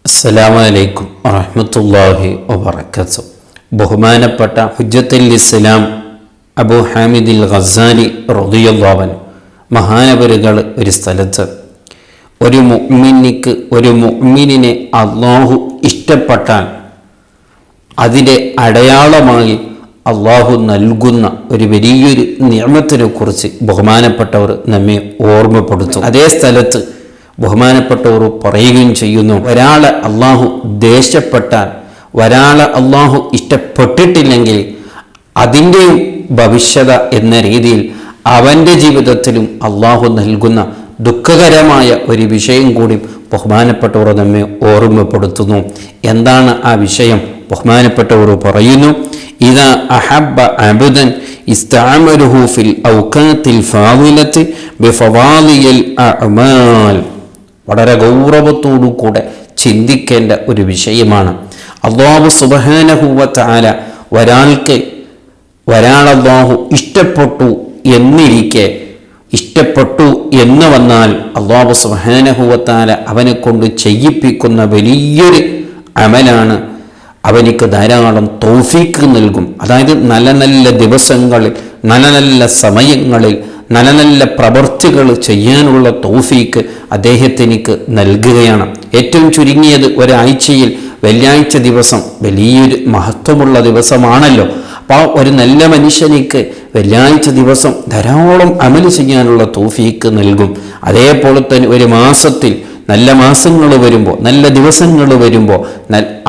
അസ്സലാമു അലൈക്കും വറഹ്മത്തുള്ളാഹി വബറകാതുഹു. ബഹുമാനപ്പെട്ട ഹുജ്ജത്തുൽ ഇസ്ലാം അബൂ ഹാമിദുൽ ഗസ്സാലി റളിയല്ലാഹു അൻഹു മഹാനവറുകൾ ഒരു സ്ഥലത്ത് ഒരു മുഅ്മിനിനെ അള്ളാഹു ഇഷ്ടപ്പെട്ടാൽ അതിൻ്റെ അടയാളമായി അള്ളാഹു നൽകുന്ന ഒരു വലിയൊരു നിഅമത്തിനെ കുറിച്ച് ബഹുമാനപ്പെട്ടവർ നമ്മെ ഓർമ്മപ്പെടുത്തും. അതേ സ്ഥലത്ത് ബഹുമാനപ്പെട്ടവർ പറയുകയും ചെയ്യുന്നു, ഒരാളെ അള്ളാഹു ദേഷ്യപ്പെട്ടാൽ, ഒരാളെ അള്ളാഹു ഇഷ്ടപ്പെട്ടിട്ടില്ലെങ്കിൽ അതിൻ്റെ ഭവിഷ്യത എന്ന രീതിയിൽ അവൻ്റെ ജീവിതത്തിലും അള്ളാഹു നൽകുന്ന ദുഃഖകരമായ ഒരു വിഷയം കൂടി ബഹുമാനപ്പെട്ടവർ നമ്മെ ഓർമ്മപ്പെടുത്തുന്നു. എന്താണ് ആ വിഷയം? ബഹുമാനപ്പെട്ടവർ പറയുന്നു, ഇദാ അഹബ്ബ അബ്ദൻ ഇസ്തഅമലഹു ഫിൽ ഔഖാത്തിൽ ഫാദിലത്തി ബിഫവാദിൽ അഅമാൽ. വളരെ ഗൗരവത്തോടു കൂടെ ചിന്തിക്കേണ്ട ഒരു വിഷയമാണ്. അല്ലാഹു സുബ്ഹാനഹു വ തആല ഒരാളല്ലാഹു ഇഷ്ടപ്പെട്ടു എന്നിരിക്കെ, ഇഷ്ടപ്പെട്ടു എന്ന് വന്നാൽ അല്ലാഹു സുബ്ഹാനഹു വ തആല അവനെ കൊണ്ട് ചെയ്യിപ്പിക്കുന്ന വലിയൊരു അമലാണ്. അവനിക്ക് ധാരാളം തൗഫീഖ് നൽകും. അതായത് നല്ല നല്ല ദിവസങ്ങളിൽ, നല്ല നല്ല സമയങ്ങളിൽ നല്ല നല്ല പ്രവൃത്തികൾ ചെയ്യാനുള്ള തൗഫീഖ് അദ്ദേഹത്തിനിക്ക് നൽകുകയാണ്. ഏറ്റവും ചുരുങ്ങിയത് ഒരാഴ്ചയിൽ വെള്ളിയാഴ്ച ദിവസം വലിയൊരു മഹത്വമുള്ള ദിവസമാണല്ലോ. അപ്പോൾ ഒരു നല്ല മനുഷ്യനിക്ക് വെള്ളിയാഴ്ച ദിവസം ധാരാളം അമൽ ചെയ്യാനുള്ള തൗഫീഖ് നൽകും. അതേപോലെ തന്നെ ഒരു മാസത്തിൽ നല്ല മാസങ്ങൾ വരുമ്പോൾ, നല്ല ദിവസങ്ങൾ വരുമ്പോൾ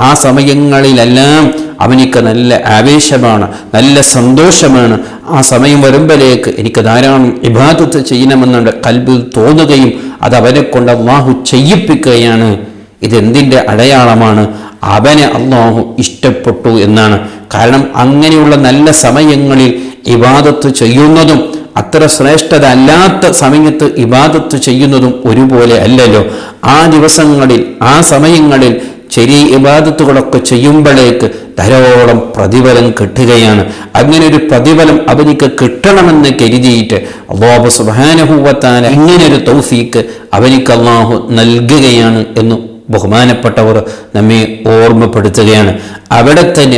ആ സമയങ്ങളിലെല്ലാം അവനിക്ക് നല്ല ആവേശമാണ്, നല്ല സന്തോഷമാണ്. ആ സമയം വരുമ്പോഴേക്ക് എനിക്ക് ധാരാളം ഇബാദത്ത് ചെയ്യണമെന്നുള്ള കൽബിൽ തോന്നുകയും അത് അവനെ കൊണ്ട് അള്ളാഹു ചെയ്യിപ്പിക്കുകയാണ്. ഇതെന്തിൻ്റെ അടയാളമാണ്? അവനെ അള്ളാഹു ഇഷ്ടപ്പെട്ടു എന്നാണ്. കാരണം അങ്ങനെയുള്ള നല്ല സമയങ്ങളിൽ ഇബാദത്ത് ചെയ്യുന്നതും അത്ര ശ്രേഷ്ഠത അല്ലാത്ത സമയത്ത് ഇബാദത്ത് ചെയ്യുന്നതും ഒരുപോലെ അല്ലല്ലോ. ആ ദിവസങ്ങളിൽ, ആ സമയങ്ങളിൽ ചെറിയ ഇബാദത്തുകളൊക്കെ ചെയ്യുമ്പോഴേക്ക് ധാരാളം പ്രതിഫലം കിട്ടുകയാണ്. അങ്ങനെ ഒരു പ്രതിഫലം അവനിക്ക് കിട്ടണമെന്ന് കരുതിയിട്ട് അല്ലാഹു സുബ്ഹാനഹു വ തആല ഇങ്ങനൊരു തൗഫീഖ് അവനിക്ക് അല്ലാഹു നൽകുകയാണ് എന്ന് ബഹുമാനപ്പെട്ടവർ നമ്മെ ഓർമ്മപ്പെടുത്തുകയാണ്. അവിടെ തന്നെ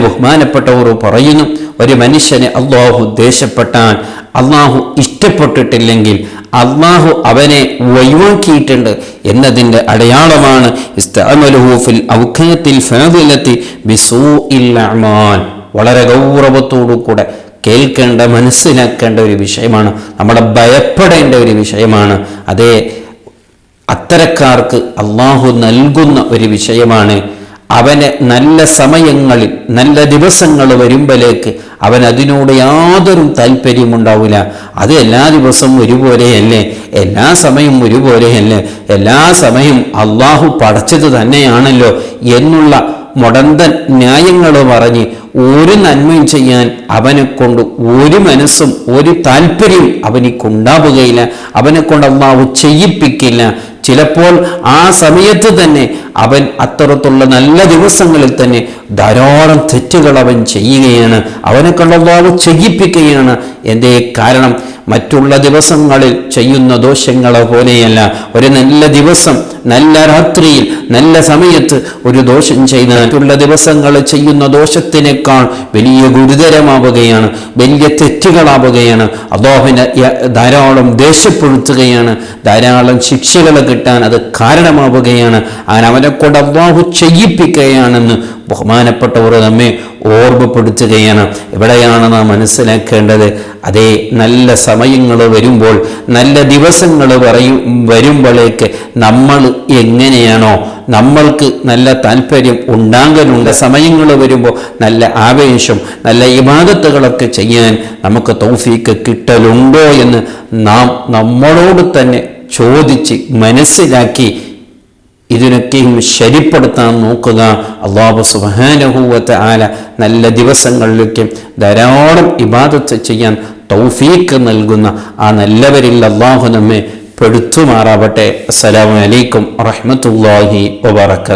ബഹുമാനപ്പെട്ടവർ പറയുന്നു, ഒരു മനുഷ്യനെ അല്ലാഹു ദേഷ്യപ്പെട്ടാൽ, അല്ലാഹു ഇഷ്ടപ്പെട്ടിട്ടില്ലെങ്കിൽ അല്ലാഹു അവനെ ഒഴിവാക്കിയിട്ടുണ്ട് എന്നതിൻ്റെ അടയാളമാണ് ഇസ്തഅമലുഹു ഫിൽ ഔഖാത്തിൽ ഫാദിലത്തി ബിസൂഇൽ അഅമാൽ. വളരെ ഗൗരവത്തോടു കൂടെ കേൾക്കേണ്ട, മനസ്സിലാക്കേണ്ട ഒരു വിഷയമാണ്. നമ്മളെ ഭയപ്പെടേണ്ട ഒരു വിഷയമാണ്. അതേ, അത്തരക്കാർക്ക് അള്ളാഹു നൽകുന്ന ഒരു വിഷയമാണ്. അവന് നല്ല സമയങ്ങളിൽ, നല്ല ദിവസങ്ങൾ വരുമ്പോഴേക്ക് അവൻ അതിനോട് യാതൊരു താല്പര്യമുണ്ടാവില്ല. അത് എല്ലാ ദിവസവും ഒരുപോലെയല്ലേ, എല്ലാ സമയവും ഒരുപോലെയല്ലേ, എല്ലാ സമയം അള്ളാഹു പടച്ചത് തന്നെയാണല്ലോ എന്നുള്ള മുടന്തൻ ന്യായങ്ങൾ പറഞ്ഞ് ഒരു നന്മയും ചെയ്യാൻ അവനെ കൊണ്ട് ഒരു മനസ്സും ഒരു താല്പര്യവും അവനിക്കുണ്ടാവുകയില്ല. അവനെ കൊണ്ട് അള്ളാഹു ചെയ്യിപ്പിക്കില്ല. ചിലപ്പോൾ ആ സമയത്ത് തന്നെ അവൻ അത്തരത്തുള്ള നല്ല ദിവസങ്ങളിൽ തന്നെ ധാരാളം തെറ്റുകൾ അവൻ ചെയ്യുകയാണ്. അവനെ കൊണ്ട് അല്ലാഹു ചെയ്യിപ്പിക്കുകയാണ്. എന്തേ കാരണം? മറ്റുള്ള ദിവസങ്ങളിൽ ചെയ്യുന്ന ദോഷങ്ങളെ പോലെയല്ല. ഒരു നല്ല ദിവസം, നല്ല രാത്രിയിൽ, നല്ല സമയത്ത് ഒരു ദോഷം ചെയ്ത് മറ്റുള്ള ദിവസങ്ങൾ ചെയ്യുന്ന ദോഷത്തിനേക്കാൾ വലിയ ഗുരുതരമാവുകയാണ്, വലിയ തെറ്റുകളാവുകയാണ്. അല്ലാഹുവിനെ ധാരാളം ദേഷ്യപ്പെടുത്തുകയാണ്, ധാരാളം ശിക്ഷകൾ കിട്ടാൻ അത് കാരണമാവുകയാണ്. അങ്ങനെ അവനെ കൊണ്ട് അല്ലാഹു ചെയ്യിപ്പിക്കുകയാണെന്ന് ബഹുമാനപ്പെട്ടവർ നമ്മെ ഓർമ്മപ്പെടുത്തുകയാണ്. എവിടെയാണ് നാം മനസ്സിലാക്കേണ്ടത്? അതേ, നല്ല സമയങ്ങൾ വരുമ്പോൾ, നല്ല ദിവസങ്ങൾ വരുമ്പോഴേക്ക് നമ്മൾ എങ്ങനെയാണോ, നമ്മൾക്ക് നല്ല താല്പര്യം ഉണ്ടാകലുണ്ട്. സമയങ്ങൾ വരുമ്പോൾ നല്ല ആവേശം, നല്ല ഇബാദത്തുകളൊക്കെ ചെയ്യാൻ നമുക്ക് തൗഫീഖ് കിട്ടലുണ്ടോ എന്ന് നാം നമ്മളോട് തന്നെ ചോദിച്ച് മനസ്സിലാക്കി ഇതിനൊക്കെയും ശരിപ്പെടുത്താൻ നോക്കുക. അല്ലാഹു സുബ്ഹാനഹു വ തആല നല്ല ദിവസങ്ങളിലൊക്കെ ധാരാളം ഇബാദത്ത് ചെയ്യാൻ തൗഫീഖ് നൽകുന്ന ആ നല്ലവരിൽ അല്ലാഹു നമ്മെ പെടുത്തുമാറാവട്ടെ. അസ്സലാമു അലൈക്കും വറഹ്മത്തുള്ളാഹി വബറകാതുഹു.